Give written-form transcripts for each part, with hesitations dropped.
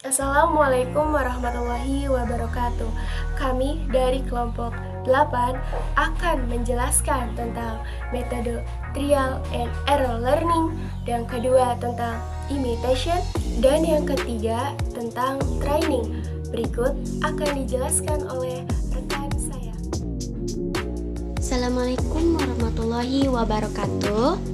Assalamualaikum warahmatullahi wabarakatuh. Kami dari kelompok 8 akan menjelaskan tentang metode trial and error learning, yang kedua tentang imitation, dan yang ketiga tentang training. Berikut akan dijelaskan oleh rekan saya. Assalamualaikum warahmatullahi wabarakatuh.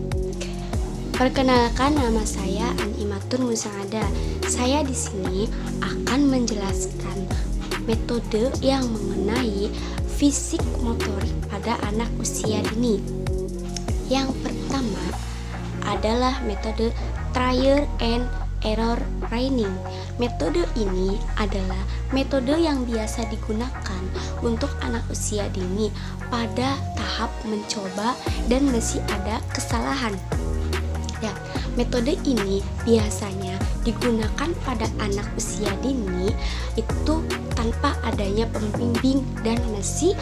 Perkenalkan, nama saya Animatun Musaada. Saya di sini akan menjelaskan metode yang mengenai fisik motorik pada anak usia dini. Yang pertama adalah metode trial and error training. Metode ini adalah metode yang biasa digunakan untuk anak usia dini pada tahap mencoba dan masih ada kesalahan. Ya, metode ini biasanya digunakan pada anak usia dini itu tanpa adanya pembimbing dan masih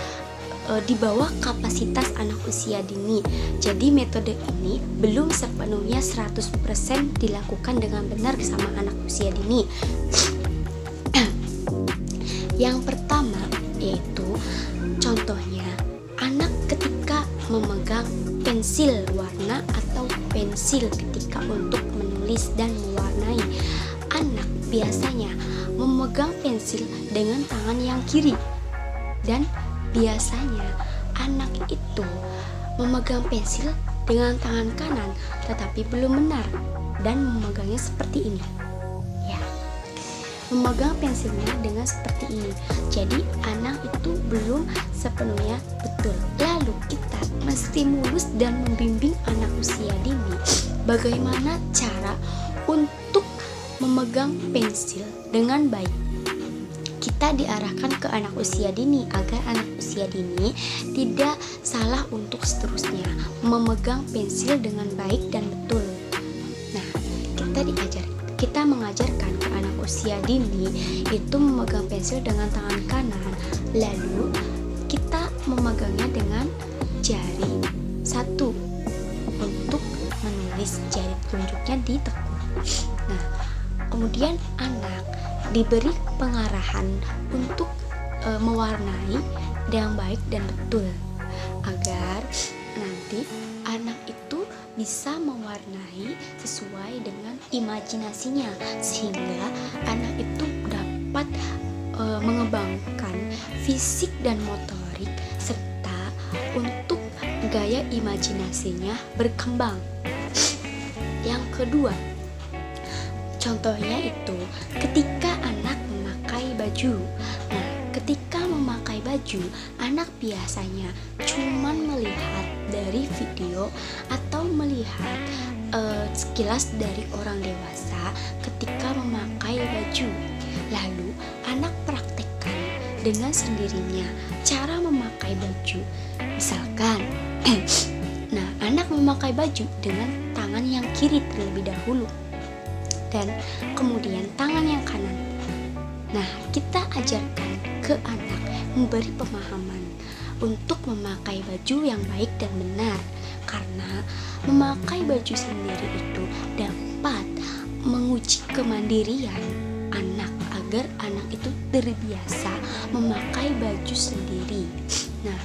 di bawah kapasitas anak usia dini. Jadi metode ini belum sepenuhnya 100% dilakukan dengan benar sama anak usia dini. Yang pertama yaitu contohnya anak ketika memegang pensil warna atau pensil ketika untuk menulis dan mewarnai. Anak biasanya memegang pensil dengan tangan yang kiri, dan biasanya anak itu memegang pensil dengan tangan kanan, tetapi belum benar dan memegangnya seperti ini. Ya, memegang pensilnya dengan seperti ini. Jadi anak itu belum sepenuhnya betul. Lalu kita mesti mulus dan membimbing anak usia dini bagaimana cara untuk memegang pensil dengan baik. Kita diarahkan ke anak usia dini agar anak usia dini tidak salah untuk seterusnya memegang pensil dengan baik dan betul. Nah, kita mengajarkan ke anak usia dini itu memegang pensil dengan tangan kanan, lalu kita memegangnya dengan jari satu untuk menulis, jari telunjuknya ditekuk. Nah, kemudian anak diberi pengarahan untuk mewarnai dengan baik dan betul agar nanti anak itu bisa mewarnai sesuai dengan imajinasinya, sehingga anak itu dapat mengembangkan fisik dan motorik serta untuk gaya imajinasinya berkembang. Yang kedua, contohnya itu ketika anak memakai baju. Nah, ketika memakai baju, anak biasanya cuman melihat dari video atau melihat sekilas dari orang dewasa ketika memakai baju. Lalu anak praktekkan dengan sendirinya cara memakai baju. Misalkan nah, anak memakai baju dengan tangan yang kiri terlebih dahulu dan kemudian tangan yang kanan. Nah, kita ajarkan ke anak memberi pemahaman untuk memakai baju yang baik dan benar, karena memakai baju sendiri itu dapat menguji kemandirian anak agar anak itu terbiasa memakai baju sendiri. Nah,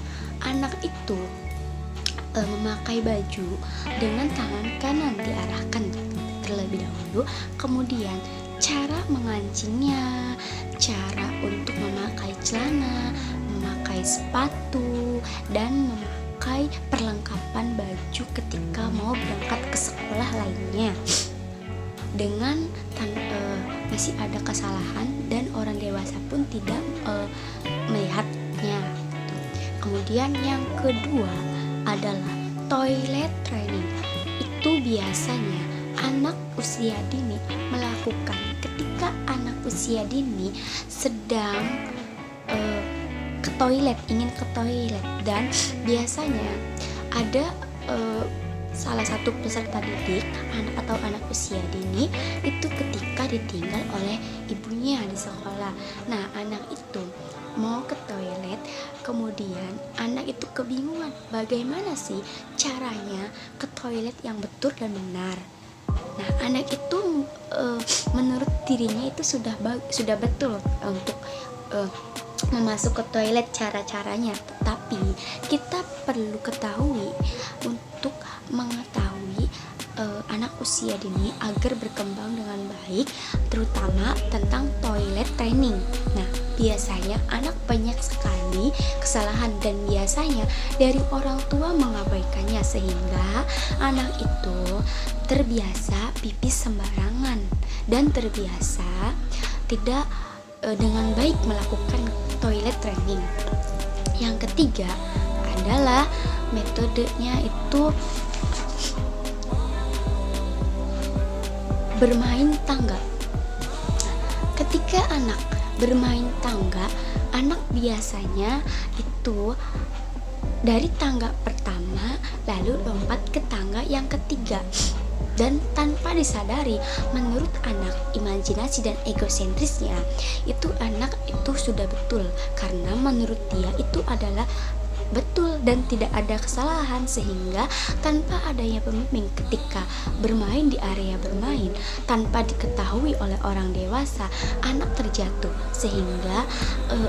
anak itu memakai baju dengan tangan kanan diarahkan terlebih dahulu, kemudian cara mengancingnya, cara untuk memakai celana, memakai sepatu, dan memakai perlengkapan baju ketika mau berangkat ke sekolah lainnya. Dengan masih ada kesalahan dan orang dewasa pun tidak melihatnya. Kemudian yang kedua adalah toilet training. Itu biasanya anak usia dini melakukan ketika anak usia dini sedang ingin ke toilet, dan biasanya ada salah satu peserta didik anak usia dini itu ketika ditinggal oleh ibunya di sekolah. Nah, anak itu mau ke toilet, kemudian anak itu kebingungan bagaimana sih caranya ke toilet yang betul dan benar. Nah, anak itu menurut dirinya itu sudah betul untuk memasuk ke toilet cara-caranya, tetapi kita perlu ketahui untuk mengetahui anak usia dini agar berkembang dengan baik, terutama tentang toilet training. Nah, biasanya anak banyak sekali kesalahan dan biasanya dari orang tua mengabaikannya sehingga anak itu terbiasa pipis sembarangan dan terbiasa tidak dengan baik melakukan toilet training. Yang ketiga adalah metodenya itu bermain tangga. Ketika anak bermain tangga, anak biasanya itu dari tangga pertama lalu lompat ke tangga yang ketiga. Dan tanpa disadari, menurut anak, imajinasi dan egosentrisnya itu anak itu sudah betul, karena menurut dia itu adalah betul dan tidak ada kesalahan, sehingga tanpa adanya pembimbing ketika bermain di area bermain tanpa diketahui oleh orang dewasa, anak terjatuh sehingga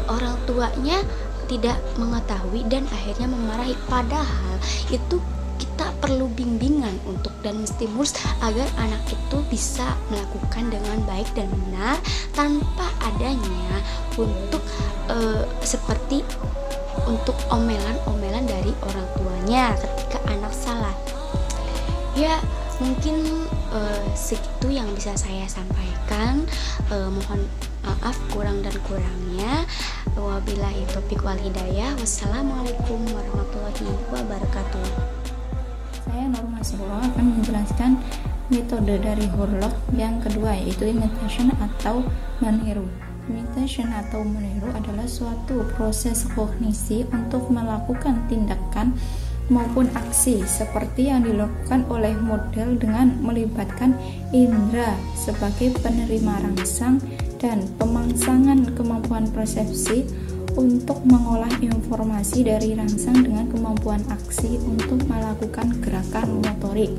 orang tuanya tidak mengetahui dan akhirnya memarahi. Padahal itu kita perlu bimbingan untuk dan stimulus agar anak itu bisa melakukan dengan baik dan benar tanpa adanya untuk seperti untuk omelan-omelan dari orang tuanya ketika anak salah. Ya, mungkin segitu yang bisa saya sampaikan. Mohon maaf kurang dan kurangnya. Wabillahi taufiq wal hidayah. Wassalamualaikum warahmatullahi wabarakatuh. Saya Nur Masrullah akan menjelaskan metode dari Hurlock yang kedua, yaitu imitation atau meniru. Imitation atau meniru adalah suatu proses kognisi untuk melakukan tindakan maupun aksi seperti yang dilakukan oleh model dengan melibatkan indera sebagai penerima rangsang dan pemangsangan kemampuan persepsi untuk mengolah informasi dari rangsang dengan kemampuan aksi untuk melakukan gerakan motorik.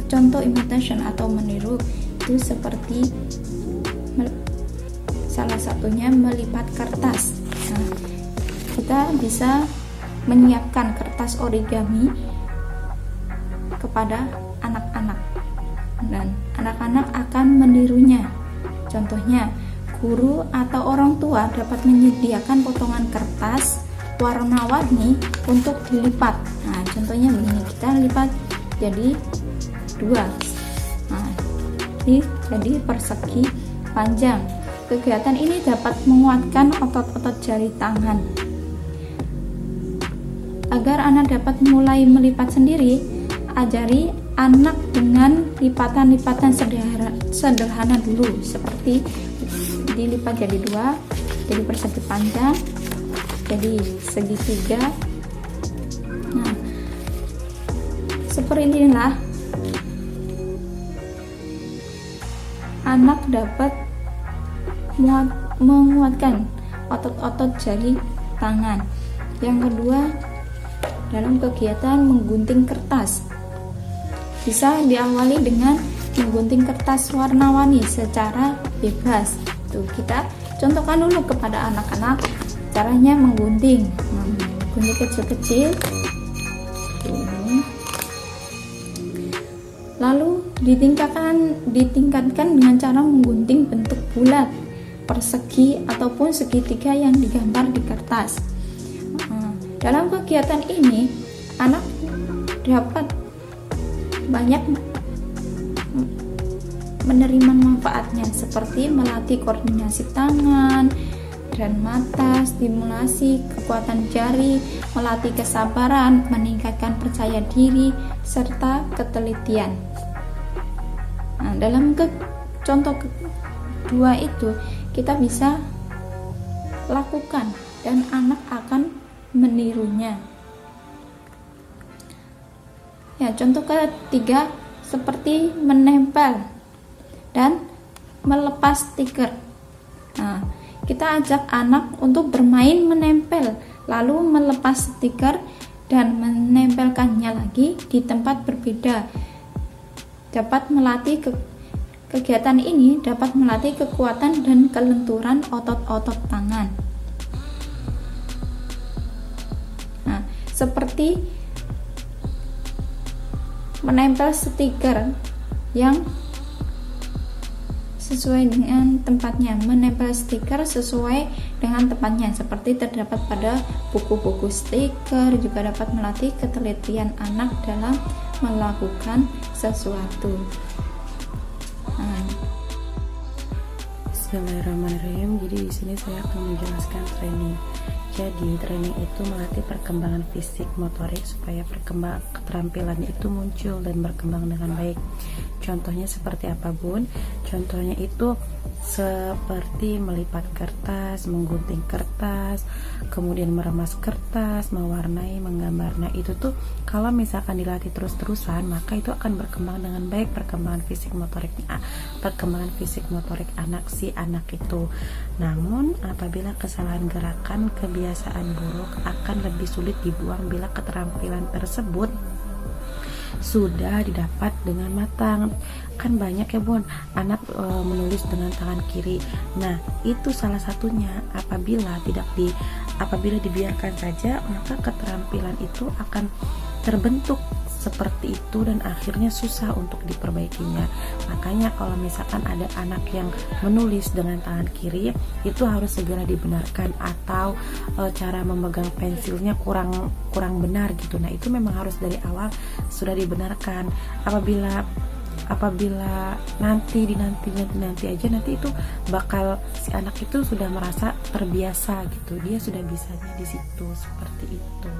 Contoh imitation atau meniru itu seperti salah satunya melipat kertas. Nah, kita bisa menyiapkan kertas origami kepada anak-anak dan anak-anak akan menirunya. Contohnya, guru atau orang tua dapat menyediakan potongan kertas warna-warni untuk dilipat. Nah, contohnya begini, kita lipat jadi 2. Nah, jadi persegi panjang. Kegiatan ini dapat menguatkan otot-otot jari tangan. Agar anak dapat mulai melipat sendiri, ajari anak dengan lipatan-lipatan sederhana dulu, seperti dilipat jadi 2, jadi persegi panjang, jadi segitiga. Nah, seperti inilah anak dapat menguatkan otot-otot jari tangan. Yang kedua, dalam kegiatan menggunting kertas, bisa diawali dengan menggunting kertas warna-warni secara bebas. Tuh, kita contohkan dulu kepada anak-anak caranya menggunting. Gunting kecil-kecil. Lalu ditingkatkan dengan cara menggunting bentuk bulat, persegi ataupun segitiga yang digambar di kertas. Dalam kegiatan ini, anak dapat banyak menerima manfaatnya, seperti melatih koordinasi tangan dan mata, stimulasi kekuatan jari, melatih kesabaran, meningkatkan percaya diri, serta ketelitian. Nah, dalam contoh kedua itu kita bisa lakukan dan anak akan menirunya. Ya, contoh ketiga seperti menempel dan melepas stiker. Nah, kita ajak anak untuk bermain menempel lalu melepas stiker dan menempelkannya lagi di tempat berbeda. Kegiatan ini dapat melatih kekuatan dan kelenturan otot-otot tangan. Nah, seperti menempel stiker yang sesuai dengan tempatnya, menempel stiker sesuai dengan tempatnya, seperti terdapat pada buku-buku stiker. Juga dapat melatih ketelitian anak dalam melakukan sesuatu. Bismillahirrahmanirrahim. Jadi di sini saya akan menjelaskan training. Jadi training itu melatih perkembangan fisik motorik supaya keterampilan itu muncul dan berkembang dengan baik. Contohnya seperti apa, Bun? Contohnya itu seperti melipat kertas, menggunting kertas, kemudian meremas kertas, mewarnai, menggambar. Nah, itu tuh kalau misalkan dilatih terus-terusan, maka itu akan berkembang dengan baik perkembangan fisik motorik anak itu. Namun apabila kesalahan gerakan, kebiasaan buruk akan lebih sulit dibuang bila keterampilan tersebut sudah didapat dengan matang. Kan banyak ya, Bun, anak menulis dengan tangan kiri. Nah, itu salah satunya. Apabila dibiarkan saja, maka keterampilan itu akan terbentuk seperti itu dan akhirnya susah untuk diperbaikinya. Makanya kalau misalkan ada anak yang menulis dengan tangan kiri, itu harus segera dibenarkan, atau cara memegang pensilnya kurang benar gitu. Nah, itu memang harus dari awal sudah dibenarkan. Apabila nanti aja, nanti itu bakal si anak itu sudah merasa terbiasa gitu, dia sudah bisanya di situ, seperti itu.